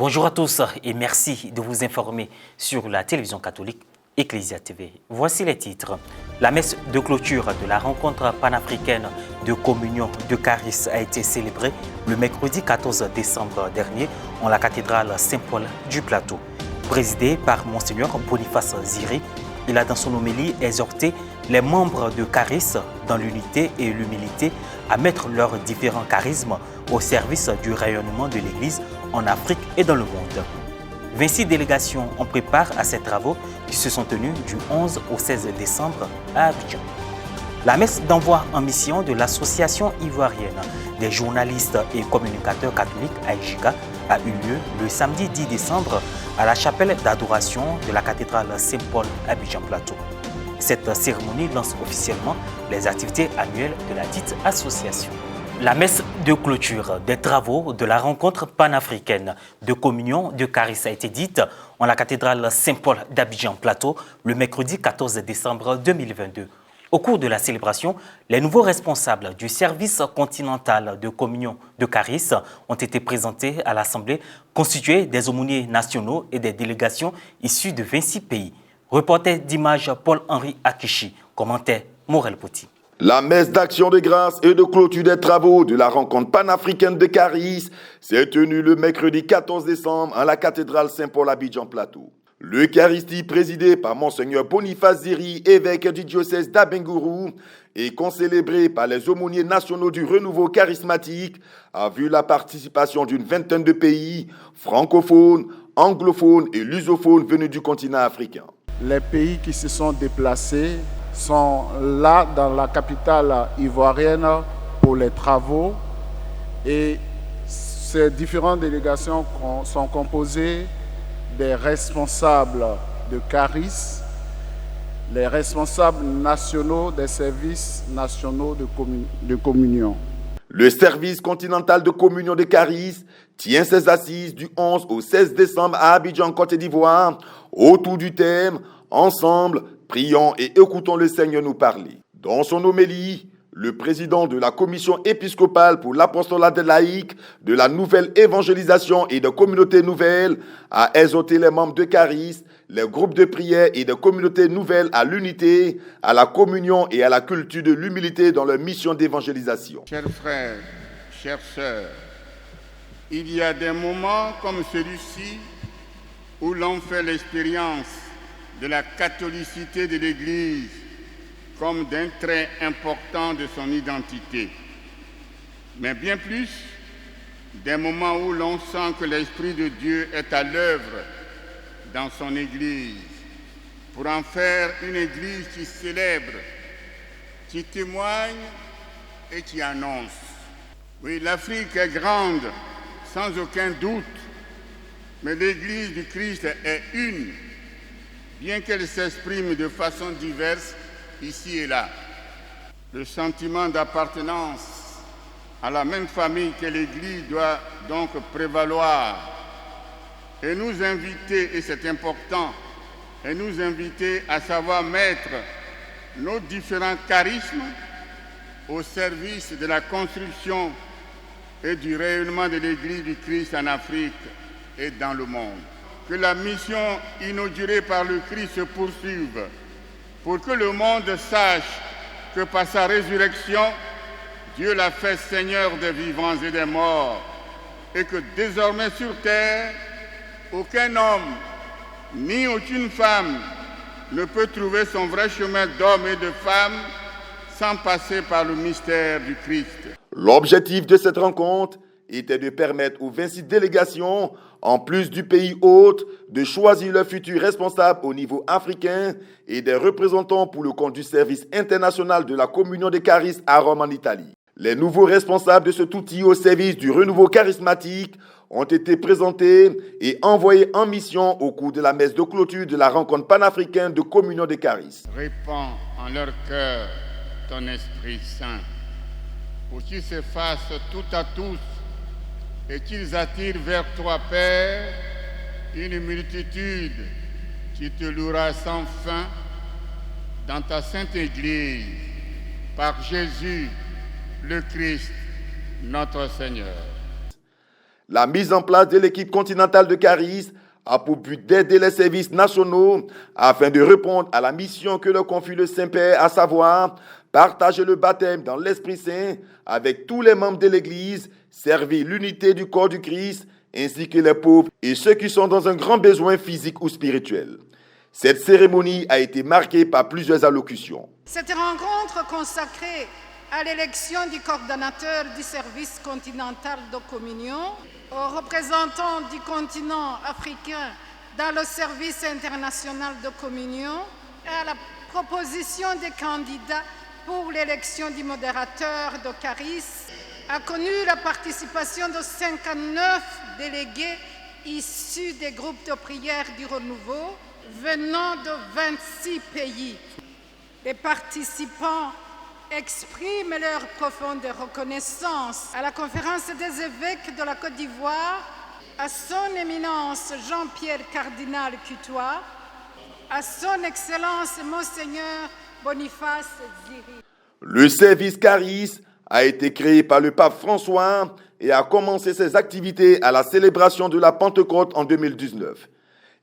Bonjour à tous et merci de vous informer sur la télévision catholique Ecclesia TV. Voici les titres. La messe de clôture de la rencontre panafricaine de communion de Caris a été célébrée le mercredi 14 décembre dernier en la cathédrale Saint-Paul du Plateau. Présidé par Monseigneur Boniface Ziri, il a dans son homélie exhorté les membres de Caris dans l'unité et l'humilité à mettre leurs différents charismes au service du rayonnement de l'Église en Afrique et dans le monde. 26 délégations ont pris part à ces travaux qui se sont tenus du 11 au 16 décembre à Abidjan. La messe d'envoi en mission de l'Association ivoirienne des journalistes et communicateurs catholiques AIJICA a eu lieu le samedi 10 décembre à la chapelle d'adoration de la cathédrale Saint-Paul Abidjan Plateau. Cette cérémonie lance officiellement les activités annuelles de la dite association. La messe de clôture des travaux de la rencontre panafricaine de communion de Caris a été dite en la cathédrale Saint-Paul d'Abidjan Plateau le mercredi 14 décembre 2022. Au cours de la célébration, les nouveaux responsables du service continental de communion de Caris ont été présentés à l'Assemblée constituée des aumôniers nationaux et des délégations issues de 26 pays. Reporter d'images Paul-Henri Akichi, commentaire Morel Poti. La messe d'action de grâce et de clôture des travaux de la rencontre panafricaine de Caris s'est tenue le mercredi 14 décembre à la cathédrale Saint-Paul Abidjan Plateau. L'Eucharistie présidée par Monseigneur Boniface Ziri, évêque du diocèse d'Abengourou, et concélébrée par les aumôniers nationaux du renouveau charismatique, a vu la participation d'une vingtaine de pays, francophones, anglophones et lusophones venus du continent africain. Les pays qui se sont déplacés sont là dans la capitale ivoirienne pour les travaux et ces différentes délégations sont composées des responsables de Caris, les responsables nationaux des services nationaux de communion. Le service continental de communion de Caris tient ses assises du 11 au 16 décembre à Abidjan, Côte d'Ivoire, autour du thème « Ensemble, prions et écoutons le Seigneur nous parler ». Dans son homélie, le président de la commission épiscopale pour l'apostolat des laïcs, de la nouvelle évangélisation et de communautés nouvelles a exhorté les membres de Caris, les groupes de prière et de communautés nouvelles à l'unité, à la communion et à la culture de l'humilité dans leur mission d'évangélisation. Chers frères, chères sœurs, il y a des moments comme celui-ci où l'on fait l'expérience de la catholicité de l'Église comme d'un trait important de son identité. Mais bien plus, des moments où l'on sent que l'Esprit de Dieu est à l'œuvre dans son Église, pour en faire une Église qui célèbre, qui témoigne et qui annonce. Oui, l'Afrique est grande, sans aucun doute, mais l'Église du Christ est une, bien qu'elle s'exprime de façon diverse ici et là. Le sentiment d'appartenance à la même famille que l'Église doit donc prévaloir et nous inviter, et c'est important, et nous inviter à savoir mettre nos différents charismes au service de la construction et du rayonnement de l'Église du Christ en Afrique et dans le monde. Que la mission inaugurée par le Christ se poursuive pour que le monde sache que par sa résurrection, Dieu l'a fait Seigneur des vivants et des morts et que désormais sur terre, aucun homme ni aucune femme ne peut trouver son vrai chemin d'homme et de femme sans passer par le mystère du Christ. L'objectif de cette rencontre était de permettre aux 26 délégations, en plus du pays hôte, de choisir leur futur responsable au niveau africain et des représentants pour le compte du service international de la communion de Caris à Rome en Italie. Les nouveaux responsables de cet outil au service du renouveau charismatique ont été présentés et envoyés en mission au cours de la messe de clôture de la rencontre panafricaine de communion de Caris. Répands en leur cœur ton Esprit Saint, pour qu'ils s'effacent tout à tous et qu'ils attirent vers toi, Père, une multitude qui te louera sans fin dans ta sainte Église, par Jésus, le Christ, notre Seigneur. La mise en place de l'équipe continentale de Caris a pour but d'aider les services nationaux afin de répondre à la mission que leur confie le Saint-Père, à savoir partager le baptême dans l'Esprit Saint avec tous les membres de l'Église, servir l'unité du corps du Christ, ainsi que les pauvres et ceux qui sont dans un grand besoin physique ou spirituel. Cette cérémonie a été marquée par plusieurs allocutions. Cette rencontre consacrée à l'élection du coordonnateur du service continental de communion, aux représentants du continent africain dans le service international de communion et à la proposition des candidats pour l'élection du modérateur de Caris a connu la participation de 59 délégués issus des groupes de prière du Renouveau venant de 26 pays. Les participants expriment leur profonde reconnaissance à la conférence des évêques de la Côte d'Ivoire, à son éminence Jean-Pierre Cardinal Cutois, à son excellence Monseigneur Boniface Ziri. Le service Caris a été créé par le pape François et a commencé ses activités à la célébration de la Pentecôte en 2019.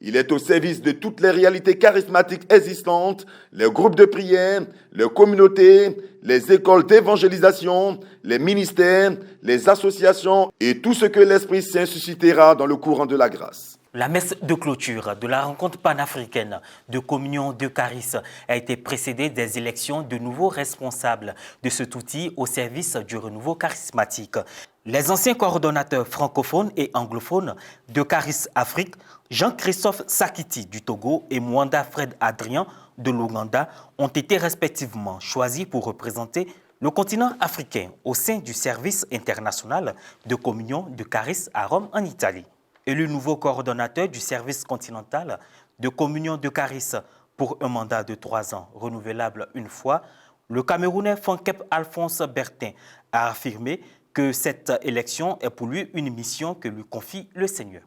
Il est au service de toutes les réalités charismatiques existantes, les groupes de prière, les communautés, les écoles d'évangélisation, les ministères, les associations et tout ce que l'Esprit Saint suscitera dans le courant de la grâce. La messe de clôture de la rencontre panafricaine de communion de Caris a été précédée des élections de nouveaux responsables de cet outil au service du renouveau charismatique. Les anciens coordonnateurs francophones et anglophones de Caris Afrique, Jean-Christophe Sakiti du Togo et Mwanda Fred Adrien de l'Ouganda, ont été respectivement choisis pour représenter le continent africain au sein du service international de communion de Caris à Rome en Italie. Et le nouveau coordonnateur du service continental de communion de Caris pour un mandat de 3 ans renouvelable une fois, le Camerounais Fankep Alphonse Bertin a affirmé que cette élection est pour lui une mission que lui confie le Seigneur.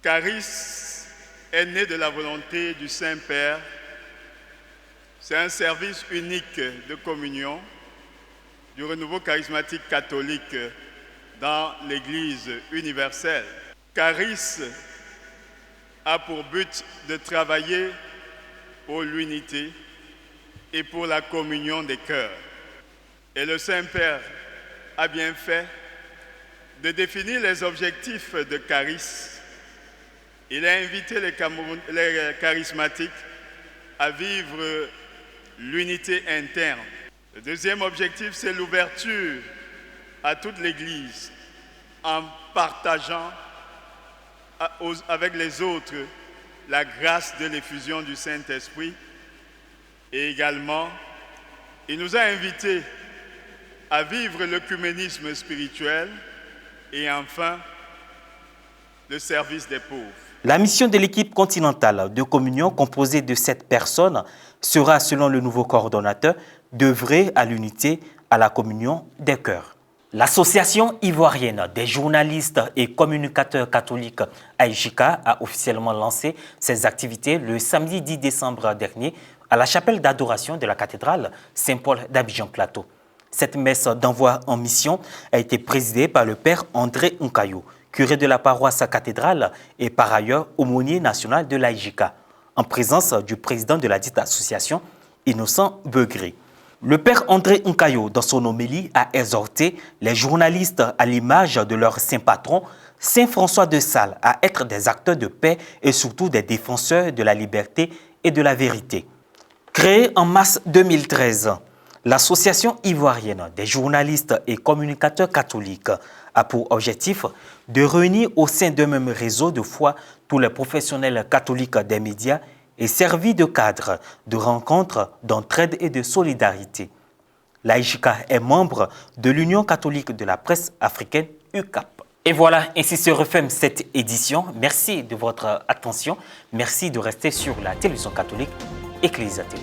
Caris est né de la volonté du Saint-Père. C'est un service unique de communion du renouveau charismatique catholique dans l'Église universelle. Caris a pour but de travailler pour l'unité et pour la communion des cœurs. Et le Saint-Père a bien fait de définir les objectifs de Caris. Il a invité les charismatiques à vivre l'unité interne. Le deuxième objectif, c'est l'ouverture à toute l'Église en partageant avec les autres la grâce de l'effusion du Saint-Esprit. Et également, il nous a invités à vivre l'œcuménisme spirituel et enfin, le service des pauvres. La mission de l'équipe continentale de communion composée de 7 personnes sera, selon le nouveau coordonnateur, d'œuvrer à l'unité, à la communion des cœurs. L'Association ivoirienne des journalistes et communicateurs catholiques AIJICA a officiellement lancé ses activités le samedi 10 décembre dernier à la chapelle d'adoration de la cathédrale Saint-Paul d'Abidjan-Plateau. Cette messe d'envoi en mission a été présidée par le père André Nkayo, curé de la paroisse cathédrale et par ailleurs aumônier national de l'AIJICA, en présence du président de la dite association, Innocent Begré. Le père André Nkayo, dans son homélie, a exhorté les journalistes à l'image de leur saint patron, Saint François de Sales, à être des acteurs de paix et surtout des défenseurs de la liberté et de la vérité. Créée en mars 2013, l'Association ivoirienne des journalistes et communicateurs catholiques a pour objectif de réunir au sein d'un même réseau de foi tous les professionnels catholiques des médias et servir de cadre de rencontres, d'entraide et de solidarité. L'AIJICA est membre de l'Union catholique de la presse africaine, UCAP. Et voilà, ainsi se referme cette édition. Merci de votre attention. Merci de rester sur la télévision catholique Ecclesia TV.